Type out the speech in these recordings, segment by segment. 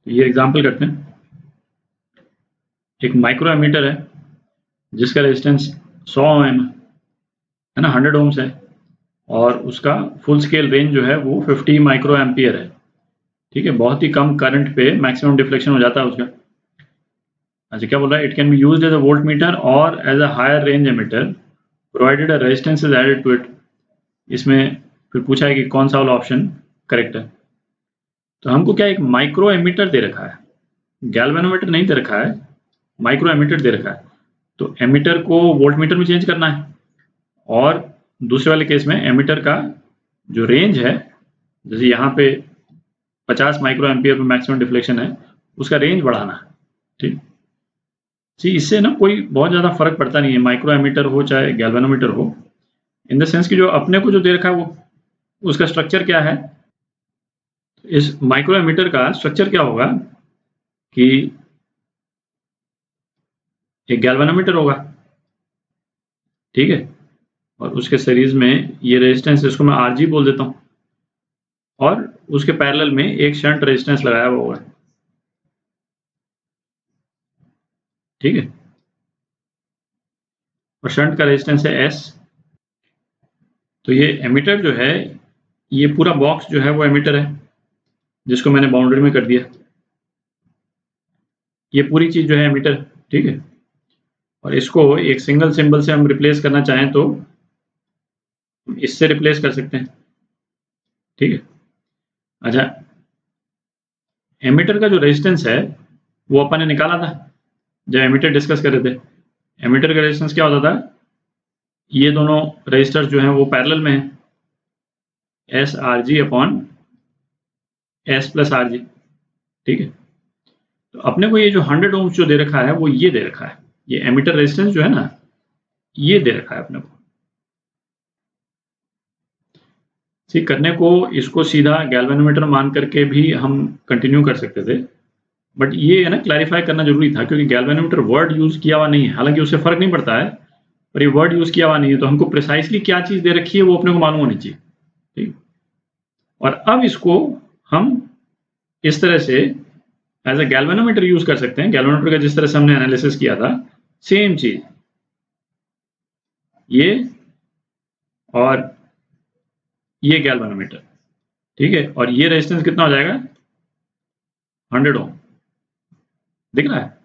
ये एग्जाम्पल करते हैं। एक माइक्रो एमीटर है जिसका रेजिस्टेंस 100 ओम है ना, 100 ओम्स है, और उसका फुल स्केल रेंज जो है वो 50 माइक्रो एम्पियर है। ठीक है, बहुत ही कम करंट पे मैक्सिमम डिफ्लेक्शन हो जाता है उसका। अच्छा, क्या बोल रहा है? It can be used as a voltmeter और as a higher range ammeter provided a resistance is added to it. इसमें फिर पूछा है कि कौन सा वाला ऑप्शन करेक्ट है। तो हमको क्या एक माइक्रो एमीटर दे रखा है, गैल्वेनोमीटर नहीं दे रखा है, माइक्रो एमीटर दे रखा है। तो एमीटर को वोल्ट मीटर में चेंज करना है, और दूसरे वाले केस में एमीटर का जो रेंज है, जैसे यहाँ पे 50 माइक्रो एम्पियर पे मैक्सिमम डिफ्लेक्शन है, उसका रेंज बढ़ाना है। ठीक जी, इससे ना कोई बहुत ज़्यादा फर्क पड़ता नहीं है, माइक्रो एमीटर हो चाहे गैल्वेनोमीटर हो, इन द सेंस कि जो अपने को जो दे रखा है वो उसका स्ट्रक्चर क्या है। इस माइक्रो एमीटर का स्ट्रक्चर क्या होगा कि एक गैल्वेनोमीटर होगा, ठीक है, और उसके सीरीज में ये रेजिस्टेंस, इसको मैं आरजी बोल देता हूँ, और उसके पैरेलल में एक शंट रेजिस्टेंस लगाया हुआ होगा। ठीक है, और शंट का रेजिस्टेंस है एस। तो ये एमीटर जो है, ये पूरा बॉक्स जो है वो एमीटर है, जिसको मैंने बाउंड्री में कर दिया। ये पूरी चीज जो है एमीटर, ठीक है, और इसको एक सिंगल सिंबल से हम रिप्लेस करना चाहें तो इससे रिप्लेस कर सकते हैं। ठीक है, अच्छा, एमीटर का जो रेजिस्टेंस है वो अपन ने निकाला था जब एमीटर डिस्कस कर रहे थे। एमीटर का रेजिस्टेंस क्या होता था, ये दोनों रेजिस्टर्स जो हैं वो पैरेलल में हैं, S R G upon S plus R G. ठीक है, तो अपने को ये जो 100 ओम्स जो दे रखा है वो ये दे रखा है, ये एमीटर रेजिस्टेंस जो है ना, ये दे रखा है अपने को। ठीक, करने को इसको सीधा गैल्वेनोमीटर मान करके भी हम कंटिन्यू कर सकते थे, बट ये है ना क्लैरिफाई करना जरूरी था, क्योंकि गैल्वेनोमीटर वर्ड यूज किया हुआ नहीं है, हालांकि उससे फर्क नहीं पड़ता है, पर ये वर्ड यूज किया हुआ नहीं है, तो हमको प्रिसाइसली क्या चीज दे रखी है वो अपने को मालूम होनी चाहिए। ठीक, और अब इसको हम इस तरह से एज अ गैल्वेनोमीटर यूज कर सकते हैं। गैल्वेनोमीटर का जिस तरह से हमने एनालिसिस किया था, सेम चीज ये, और ये गैल्वेनोमीटर, ठीक है, और ये रेजिस्टेंस कितना हो जाएगा, 100 ओम, दिख रहा है?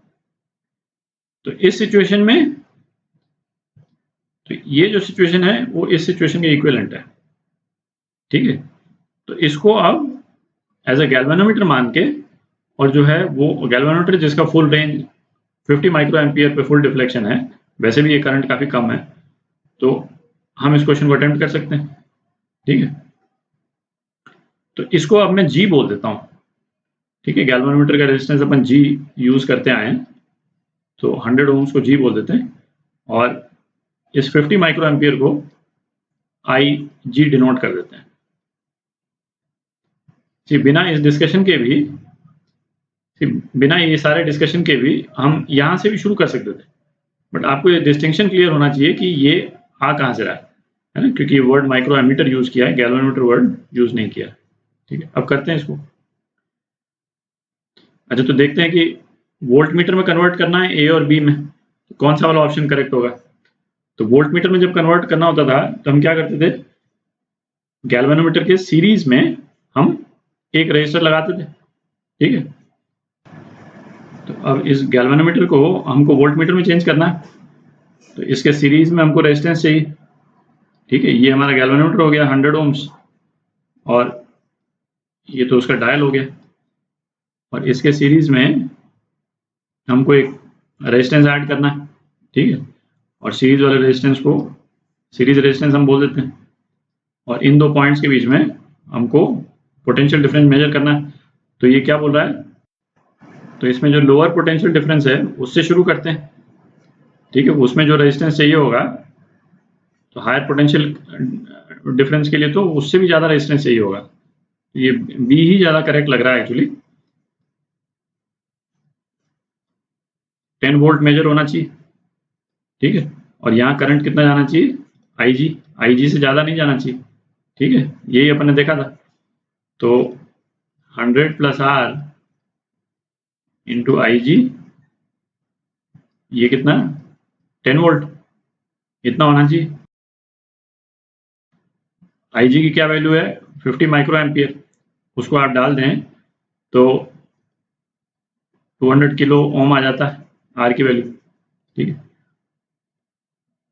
तो इस सिचुएशन में, तो ये जो सिचुएशन है वो इस सिचुएशन के इक्विवेलेंट है। ठीक है, तो इसको अब एज अ गैल्वेनोमीटर मान के, और जो है वो गैल्वेनोमीटर जिसका फुल रेंज 50 माइक्रो एम्पियर पे फुल डिफ्लेक्शन है, वैसे भी ये करंट काफी कम है, तो हम इस क्वेश्चन को अटेम्प्ट कर सकते हैं। ठीक है, तो इसको अब मैं जी बोल देता हूँ। ठीक है, गैल्वेनोमीटर का रेजिस्टेंस अपन जी यूज करते आए हैं, तो 100 ओम्स को जी बोल देते हैं, और इस 50 माइक्रो एम्पियर को आई जी डिनोट कर देते हैं। जी, बिना इस डिस्कशन के भी, बिना ये सारे डिस्कशन के भी हम यहाँ से भी शुरू कर सकते थे, बट आपको ये डिस्टिंक्शन क्लियर होना चाहिए कि ये आ कहाँ से रहा है ना, क्योंकि वर्ड माइक्रो एमीटर यूज किया है, गैल्वेनोमीटर वर्ड यूज नहीं किया। ठीक है, अब करते हैं इसको। अच्छा, तो देखते हैं कि वोल्ट मीटर में कन्वर्ट करना है ए और बी में, तो कौन सा वाला ऑप्शन करेक्ट होगा। तो वोल्ट मीटर में जब कन्वर्ट करना होता था तो हम क्या करते थे, गैल्वेनोमीटर के सीरीज में हम एक रेजिस्टर लगाते थे। ठीक है, तो अब इस गैल्वेनोमीटर को हमको वोल्ट मीटर में चेंज करना है, तो इसके सीरीज में हमको रेजिस्टेंस चाहिए। ठीक है, ये हमारा गैल्वेनोमीटर हो गया 100 ओम्स, और ये तो उसका डायल हो गया, और इसके सीरीज में हमको एक रेजिस्टेंस ऐड करना है। ठीक है, और सीरीज वाले रेजिस्टेंस को सीरीज रेजिस्टेंस हम बोल देते हैं, और इन दो पॉइंट्स के बीच में हमको पोटेंशियल डिफरेंस मेजर करना है। तो ये क्या बोल रहा है, तो इसमें जो लोअर पोटेंशियल डिफरेंस है उससे शुरू करते हैं। ठीक है, उसमें जो रेजिस्टेंस चाहिए होगा, तो हायर पोटेंशियल डिफरेंस के लिए तो उससे भी ज़्यादा रेजिस्टेंस चाहिए होगा। ये बी ही ज़्यादा करेक्ट लग रहा है एक्चुअली। 10 वोल्ट मेजर होना चाहिए। ठीक है, और यहाँ करंट कितना जाना चाहिए, आई जी से ज़्यादा नहीं जाना चाहिए। ठीक है, यही अपन ने देखा था। तो 100 प्लस आर इंटू आई जी, ये कितना 10 वोल्ट इतना होना चाहिए। आई जी की क्या वैल्यू है 50 माइक्रो एम्पियर, उसको आप डाल दें तो 200 किलो ओम आ जाता है आर की वैल्यू, ठीक है,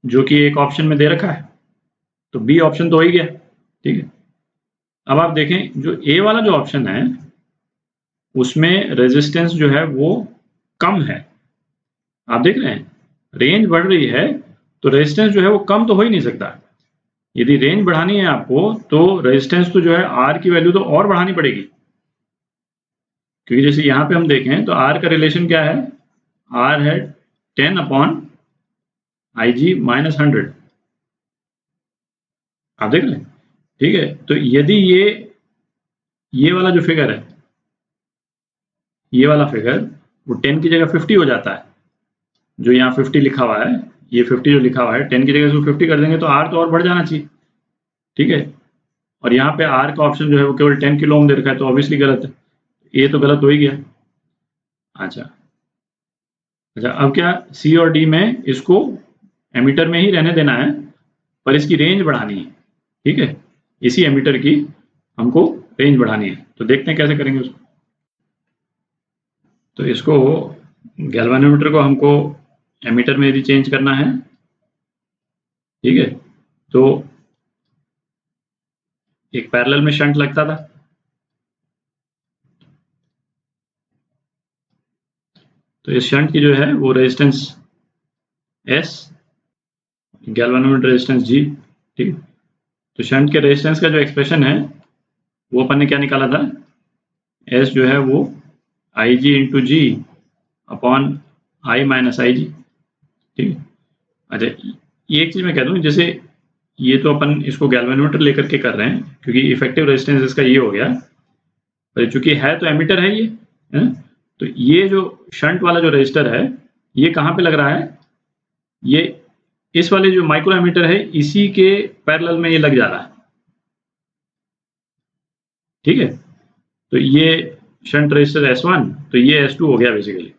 जो कि एक ऑप्शन में दे रखा है, तो बी ऑप्शन तो हो ही गया, ठीक है। अब आप देखें जो ए वाला जो ऑप्शन है उसमें रेजिस्टेंस जो है वो कम है, आप देख रहे हैं रेंज बढ़ रही है तो रेजिस्टेंस जो है वो कम तो हो ही नहीं सकता। यदि रेंज बढ़ानी है आपको तो रेजिस्टेंस तो जो है आर की वैल्यू तो और बढ़ानी पड़ेगी, क्योंकि जैसे यहाँ पे हम देखें तो आर का रिलेशन क्या है, आर है 10 अपॉन आई जी माइनस 100, आप देख रहे हैं, ठीक है। तो यदि ये वाला जो फिगर है, ये वाला फिगर वो 10 की जगह 50 हो जाता है, जो यहाँ 50 लिखा हुआ है, ये 50 जो लिखा हुआ है 10 की जगह इसको 50 कर देंगे तो आर तो और बढ़ जाना चाहिए, ठीक है। और यहाँ पे आर का ऑप्शन जो है वो केवल 10 किलो ओम दे रखा है, तो ऑब्वियसली गलत है, ये तो गलत हो ही गया। अच्छा अच्छा, अब क्या सी और डी में इसको एमीटर में ही रहने देना है, पर इसकी रेंज बढ़ानी है, ठीक है, इसी एमीटर की हमको रेंज बढ़ानी है, तो देखते हैं कैसे करेंगे उसको। तो इसको गैल्वेनोमीटर को हमको एमीटर में यदि चेंज करना है, ठीक है, तो एक पैरेलल में शंट लगता था, तो इस शंट की जो है वो रेजिस्टेंस एस, गैल्वेनोमीटर रेजिस्टेंस जी, ठीक है। तो शंट के रेजिस्टेंस का जो एक्सप्रेशन है वो अपन ने क्या निकाला था, एस जो है वो I G into G upon I minus I G, ठीक है। अच्छा ये एक चीज़ मैं कह दूँ, जैसे ये तो अपन इसको गैल्वेनोमीटर लेकर के कर रहे हैं क्योंकि इफेक्टिव रेजिस्टेंस इसका ये हो गया, पर चूंकि है तो एमीटर है ये, है? तो ये जो शंट वाला जो रजिस्टर है ये कहाँ पे लग रहा है, ये इस वाले जो माइक्रो एमीटर है इसी के पैरेलल में ये लग जा रहा है, ठीक है। तो ये शंट रजिस्टर S1, तो ये S2 हो गया बेसिकली,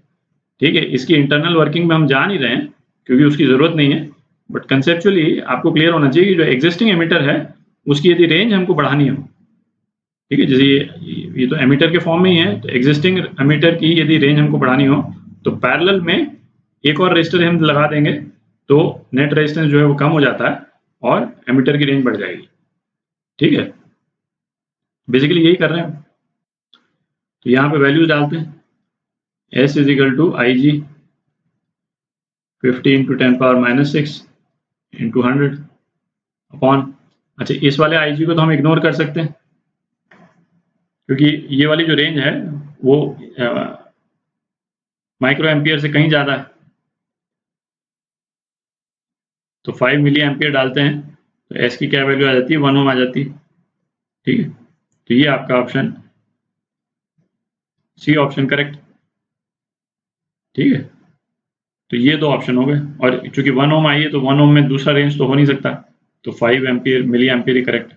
ठीक है। इसकी इंटरनल वर्किंग में हम जा नहीं रहे हैं क्योंकि उसकी ज़रूरत नहीं है, बट कंसेप्चुअली आपको क्लियर होना चाहिए कि जो एग्जिस्टिंग एमीटर है उसकी यदि रेंज हमको बढ़ानी हो, ठीक है, जैसे ये तो एमीटर के फॉर्म में ही है, तो एग्जिस्टिंग एमीटर की यदि रेंज हमको बढ़ानी हो तो पैरेलल में एक और रजिस्टर हम लगा देंगे तो नेट रेजिस्टेंस जो है वो कम हो जाता है और एमीटर की रेंज बढ़ जाएगी, ठीक है। बेसिकली यही कर रहे हैं। तो यहाँ पे वैल्यूज डालते हैं, S is equal to I G 50 into 10 power minus 6 into 100 upon, अच्छा इस वाले आई जी को तो हम इग्नोर कर सकते हैं क्योंकि ये वाली जो रेंज है वो माइक्रो एम्पियर से कहीं ज़्यादा है, तो 5 मिली एम्पियर डालते हैं तो एस की क्या वैल्यू आ जाती है 1 ओम आ जाती है, ठीक है। तो ये आपका ऑप्शन सी ऑप्शन करेक्ट, ठीक है। तो ये दो ऑप्शन हो गए, और चूंकि 1 ओम आई है तो 1 ओम में दूसरा रेंज तो हो नहीं सकता, तो 5 एम्पियर मिली एम्पियर ही करेक्ट।